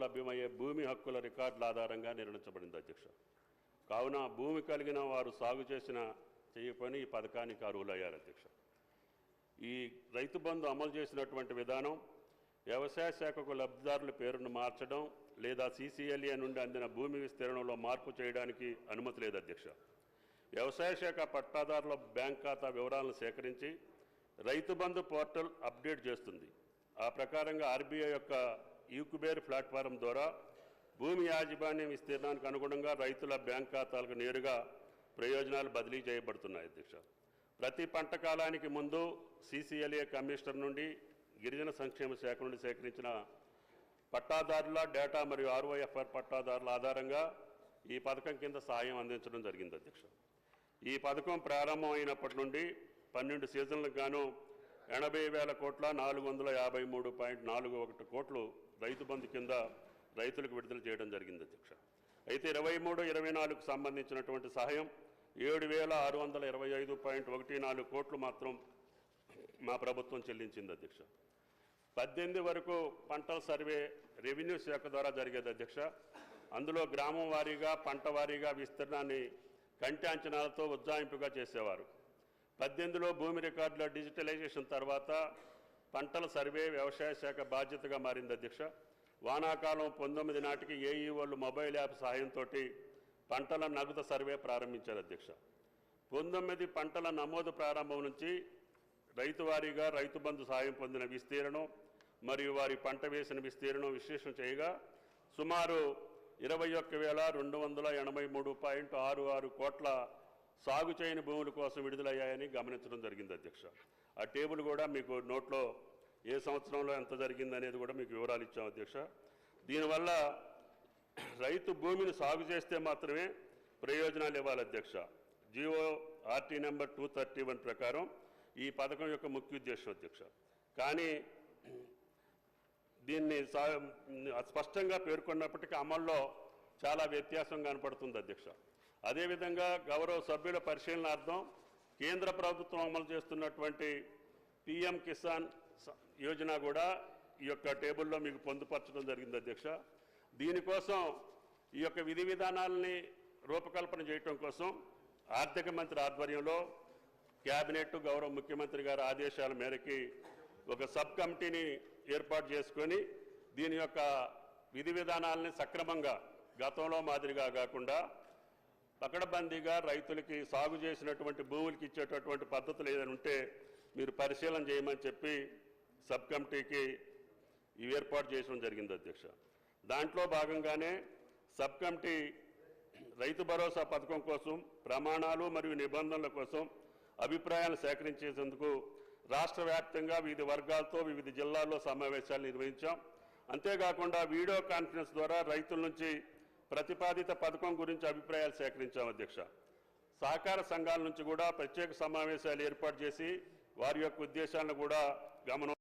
లభ్యమయ్యే భూమి హక్కుల రికార్డుల ఆధారంగా నిర్ణయించబడింది అధ్యక్ష. కావున భూమి కలిగిన వారు సాగు చేయకపోయినా ఈ పథకానికి అర్హులయ్యారు అధ్యక్ష. ఈ రైతు బంధు అమలు చేసినటువంటి విధానం వ్యవసాయ శాఖకు లబ్ధిదారుల పేరును మార్చడం లేదా CCLA నుండి అందిన భూమి విస్తీర్ణంలో మార్పు చేయడానికి అనుమతి లేదు అధ్యక్ష. వ్యవసాయ శాఖ పట్టాదారుల బ్యాంక్ ఖాతా వివరాలను సేకరించి రైతు బంధు పోర్టల్ అప్డేట్ చేస్తుంది. ఆ ప్రకారంగా RBI యొక్క ఈక్యుబేర్ ప్లాట్ఫారం ద్వారా భూమి యాజమాన్యం విస్తీర్ణానికి అనుగుణంగా రైతుల బ్యాంక్ ఖాతాలకు నేరుగా ప్రయోజనాలు బదిలీ చేయబడుతున్నాయి అధ్యక్ష. ప్రతి పంట కాలానికి ముందు CCLA కమిషనర్ నుండి గిరిజన సంక్షేమ శాఖ నుండి సేకరించిన పట్టాదారుల డేటా మరియు ROFR పట్టాదారుల ఆధారంగా ఈ పథకం కింద సహాయం అందించడం జరిగింది అధ్యక్ష. ఈ పథకం ప్రారంభం అయినప్పటి నుండి 12 సీజన్లకు గాను 80,000 కోట్ల 453.41 కోట్లు రైతు బంధు కింద రైతులకు విడుదల చేయడం జరిగింది అధ్యక్ష. అయితే 23-24కు సంబంధించినటువంటి సహాయం 7,625.14 కోట్లు మాత్రం మా ప్రభుత్వం చెల్లించింది అధ్యక్ష. 18 వరకు పంటల సర్వే రెవెన్యూ శాఖ ద్వారా జరిగేది అధ్యక్ష. అందులో గ్రామం వారీగా పంట వారీగా విస్తీర్ణాన్ని కంటి అంచనాలతో ఉజ్జాయింపుగా చేసేవారు. 18లో భూమి రికార్డుల డిజిటలైజేషన్ తర్వాత పంటల సర్వే వ్యవసాయ శాఖ బాధ్యతగా మారింది అధ్యక్ష. వానాకాలం 19 నాటికి AEOలు మొబైల్ యాప్ సహాయంతో పంటల నగదు సర్వే ప్రారంభించారు అధ్యక్ష. 19 పంటల నమోదు ప్రారంభం నుంచి రైతు వారీగా రైతు బంధు సహాయం పొందిన విస్తీర్ణం మరియు వారి పంట వేసిన విస్తీర్ణం విశ్లేషణ చేయగా సుమారు 21,283.66 కోట్ల సాగు చేయని భూముల కోసం విడుదలయ్యాయని గమనించడం జరిగింది అధ్యక్ష. ఆ టేబుల్ కూడా మీకు నోట్లో ఏ సంవత్సరంలో ఎంత జరిగింది అనేది కూడా మీకు వివరాలు ఇచ్చాం అధ్యక్ష. దీనివల్ల రైతు భూమిని సాగు చేస్తే మాత్రమే ప్రయోజనాలు ఇవ్వాలి అధ్యక్ష. GORT నెంబర్ 231 ప్రకారం ఈ పథకం యొక్క ముఖ్య ఉద్దేశం అధ్యక్ష. కానీ దీన్ని స్పష్టంగా పేర్కొన్నప్పటికీ అమల్లో చాలా వ్యత్యాసం కనపడుతుంది అధ్యక్ష. అదేవిధంగా గౌరవ సభ్యుల పరిశీలనార్థం కేంద్ర ప్రభుత్వం అమలు చేస్తున్నటువంటి PM కిసాన్ యోజన కూడా ఈ యొక్క టేబుల్లో మీకు పొందుపరచడం జరిగింది అధ్యక్ష. దీనికోసం ఈ యొక్క విధి విధానాలని రూపకల్పన చేయటం కోసం ఆర్థిక మంత్రి ఆధ్వర్యంలో క్యాబినెట్ గౌరవ ముఖ్యమంత్రి గారి ఆదేశాల మేరకి ఒక సబ్ కమిటీని ఏర్పాటు చేసుకొని దీని యొక్క విధి విధానాలని సక్రమంగా గతంలో మాదిరిగా కాకుండా పకడ్బందీగా రైతులకి సాగు చేసినటువంటి భూములకి ఇచ్చేటటువంటి పద్ధతులు ఏదైనా ఉంటే మీరు పరిశీలన చేయమని చెప్పి సబ్ కమిటీకి ఏర్పాటు చేయడం జరిగింది అధ్యక్ష. దాంట్లో భాగంగానే సబ్ కమిటీ రైతు భరోసా పథకం కోసం ప్రమాణాలు మరియు నిబంధనల కోసం అభిప్రాయాలు సేకరించేందుకు రాష్ట్ర వ్యాప్తంగా వివిధ వర్గాలతో వివిధ జిల్లాల్లో సమావేశాలు నిర్వహించాం. అంతేకాకుండా వీడియో కాన్ఫరెన్స్ ద్వారా రైతుల నుంచి ప్రతిపాదిత పథకం గురించి అభిప్రాయాలు సేకరించాం అధ్యక్ష. సహకార సంఘాల నుంచి కూడా ప్రత్యేక సమావేశాలు ఏర్పాటు చేసి వారి యొక్క ఉద్దేశాలను కూడా గమనం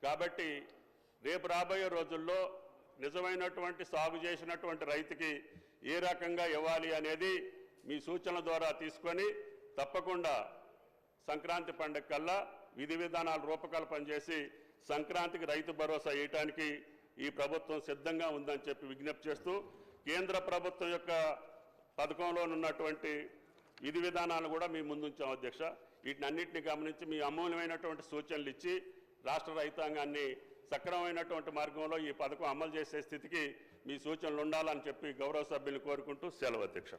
కాబట్టి రేపు రాబోయే రోజుల్లో నిజమైనటువంటి సాగు చేసినటువంటి రైతుకి ఏ రకంగా ఇవ్వాలి అనేది మీ సూచనల ద్వారా తీసుకొని తప్పకుండా సంక్రాంతి పండుగ కల్లా విధి విధానాలు రూపకల్పన చేసి సంక్రాంతికి రైతు భరోసా ఇవ్వడానికి ఈ ప్రభుత్వం సిద్ధంగా ఉందని చెప్పి విజ్ఞప్తి చేస్తూ కేంద్ర ప్రభుత్వం యొక్క పథకంలో ఉన్నటువంటి విధి విధానాలు కూడా మీ ముందుంచాం అధ్యక్ష. వీటినన్నింటినీ గమనించి మీ అమూల్యమైనటువంటి సూచనలు ఇచ్చి రాష్ట్ర రైతాంగాన్ని సక్రమమైనటువంటి మార్గంలో ఈ పథకం అమలు చేసే స్థితికి మీ సూచనలు ఉండాలని చెప్పి గౌరవ సభ్యులు కోరుకుంటూ సెలవు అధ్యక్ష.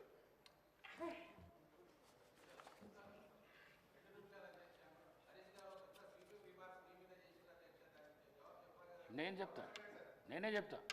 నేనే చెప్తా